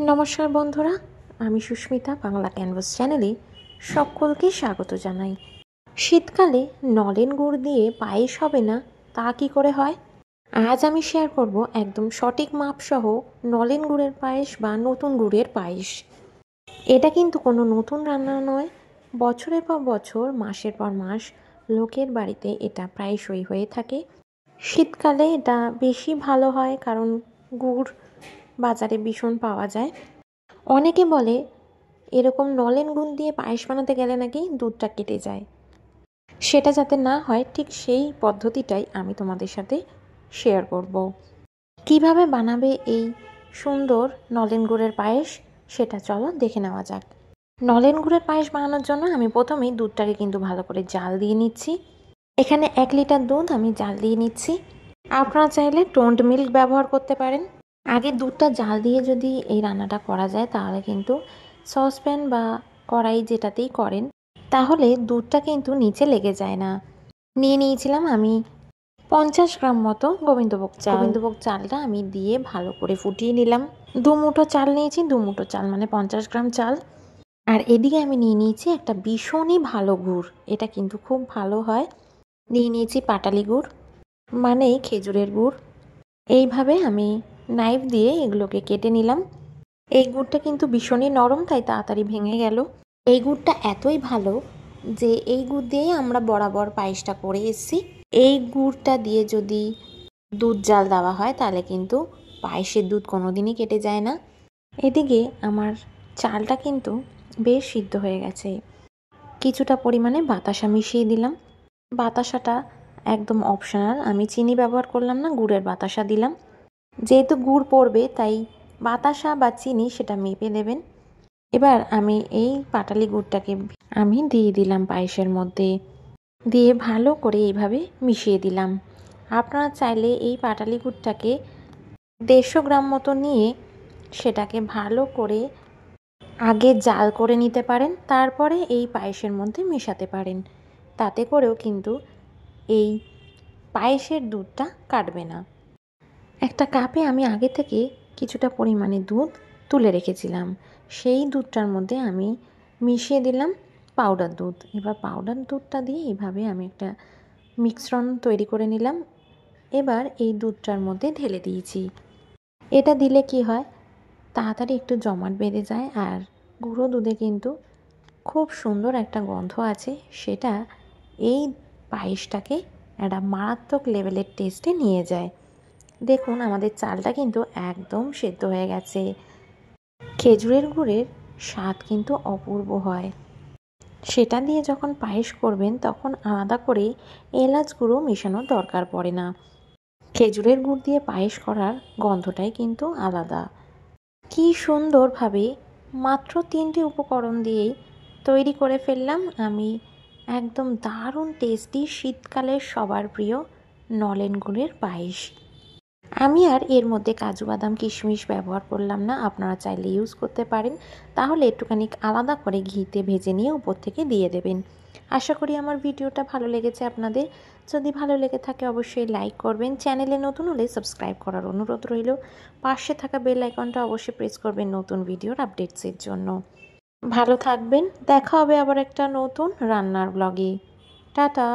নমস্কার বন্ধুরা, আমি সুস্মিতা বাংলা ক্যানভাস চ্যানেলে সকলকে স্বাগত জানাই। শীতকালে নলেন গুড় দিয়ে পায়েস হবে না তা কি করে হয়? আজ আমি শেয়ার করব একদম সঠিক মাপসহ নলেন গুড়ের পায়েস বা নতুন গুড়ের পায়েস। এটা কিন্তু কোনো নতুন রান্না নয়, বছরের পর বছর মাসের পর মাস লোকের বাড়িতে এটা প্রায়শই হয়ে থাকে। শীতকালে এটা বেশি ভালো হয় কারণ গুড় বাজারে ভীষণ পাওয়া যায়। অনেকে বলে এরকম নলেন গুড় দিয়ে পায়েস বানাতে গেলে নাকি দুধটা কেটে যায়। সেটা যাতে না হয় ঠিক সেই পদ্ধতিটাই আমি তোমাদের সাথে শেয়ার করব। কিভাবে বানাবে এই সুন্দর নলেন গুড়ের পায়েস সেটা চলো দেখে নেওয়া যাক। নলেন গুড়ের পায়েস বানানোর জন্য আমি প্রথমেই দুধটাকে কিন্তু ভালো করে জাল দিয়ে নিচ্ছি। এখানে 1 লিটার দুধ আমি জাল দিয়ে নিচ্ছি। আপনারা চাইলে টোন্ড মিল্ক ব্যবহার করতে পারেন। আগে দুধটা জাল দিয়ে যদি এই রান্নাটা করা যায় তাহলে কিন্তু সসপ্যান বা কড়াই যেটাতেই করেন তাহলে দুধটা কিন্তু নিচে লেগে যায় না। নিয়ে নিয়েছিলাম আমি 50 গ্রাম মতো গোবিন্দভোগ চালটা আমি দিয়ে ভালো করে ফুটিয়ে নিলাম। 2 মুঠো চাল নিয়েছি, 2 মুঠো চাল মানে 50 গ্রাম চাল। আর এদিকে আমি নিয়ে নিয়েছি একটা ভীষণই ভালো গুড়, এটা কিন্তু খুব ভালো হয়। নিয়ে নিয়েছি পাটালি গুড় মানে খেজুরের গুড়। এইভাবে আমি নাইফ দিয়ে এগুলোকে কেটে নিলাম। এই গুড়টা কিন্তু ভীষণই নরম, তাই তাড়াতাড়ি ভেঙে গেল। এই গুড়টা এতই ভালো যে এই গুড় দিয়েই আমরা বরাবর পায়েসটা করে এসেছি। এই গুড়টা দিয়ে যদি দুধ জাল দেওয়া হয় তাহলে কিন্তু পায়েসের দুধ কোনোদিনই কেটে যায় না। এদিকে আমার চালটা কিন্তু বেশ সিদ্ধ হয়ে গেছে। কিছুটা পরিমাণে বাতাসা মিশিয়ে দিলাম। বাতাসাটা একদম অপশনাল, আমি চিনি ব্যবহার করলাম না, গুড়ের বাতাসা দিলাম। যেহেতু গুড় পড়বে তাই বাতাসা বা চিনি সেটা মেপে দেবেন। এবার আমি এই পাটালি গুড়টাকে আমি দিয়ে দিলাম পায়েসের মধ্যে, দিয়ে ভালো করে এইভাবে মিশিয়ে দিলাম। আপনারা চাইলে এই পাটালি গুড়টাকে 150 গ্রাম মতো নিয়ে সেটাকে ভালো করে আগে জাল করে নিতে পারেন, তারপরে এই পায়েসের মধ্যে মেশাতে পারেন। তাতে করেও কিন্তু এই পায়েসের দুধটা কাটবে না। একটা কাপে আমি আগে থেকে কিছুটা পরিমাণে দুধ তুলে রেখেছিলাম, সেই দুধটার মধ্যে আমি মিশিয়ে দিলাম পাউডার দুধ। এবার পাউডার দুধটা দিয়ে এইভাবে আমি একটা মিশ্রণ তৈরি করে নিলাম। এবার এই দুধটার মধ্যে ঢেলে দিয়েছি। এটা দিলে কি হয়, তাড়াতাড়ি একটু জমাট বেঁধে যায় আর গুঁড়ো দুধে কিন্তু খুব সুন্দর একটা গন্ধ আছে, সেটা এই পায়েসটাকে একটা মারাত্মক লেভেলের টেস্টে নিয়ে যায়। দেখুন আমাদের চালটা কিন্তু একদম সেদ্ধ হয়ে গেছে। খেজুরের গুড়ের স্বাদ কিন্তু অপূর্ব হয়। সেটা দিয়ে যখন পায়েস করবেন তখন আলাদা করে এলাচ গুঁড়ো মেশানোর দরকার পড়ে না। খেজুরের গুড় দিয়ে পায়েস করার গন্ধটাই কিন্তু আলাদা। কি সুন্দরভাবে মাত্র 3টি উপকরণ দিয়েই তৈরি করে ফেললাম আমি একদম দারুণ টেস্টি শীতকালের সবার প্রিয় নলেন গুড়ের পায়েস। আমি আর এর মধ্যে কাজু বাদাম কিশমিশ ব্যবহার করলাম না, আপনারা চাইলে ইউজ করতে পারেন। তাহলে একটুখানি আলাদা করে ঘিতে ভেজে নিয়ে উপর থেকে দিয়ে দেবেন। আশা করি আমার ভিডিওটা ভালো লেগেছে আপনাদের। যদি ভালো লেগে থাকে অবশ্যই লাইক করবেন, চ্যানেলে নতুন হলে সাবস্ক্রাইব করার অনুরোধ রইল। পাশে থাকা বেল আইকনটা অবশ্যই প্রেস করবেন নতুন ভিডিওর আপডেটসের জন্য। ভালো থাকবেন, দেখা হবে আবার একটা নতুন রান্নার ব্লগে। টাটা।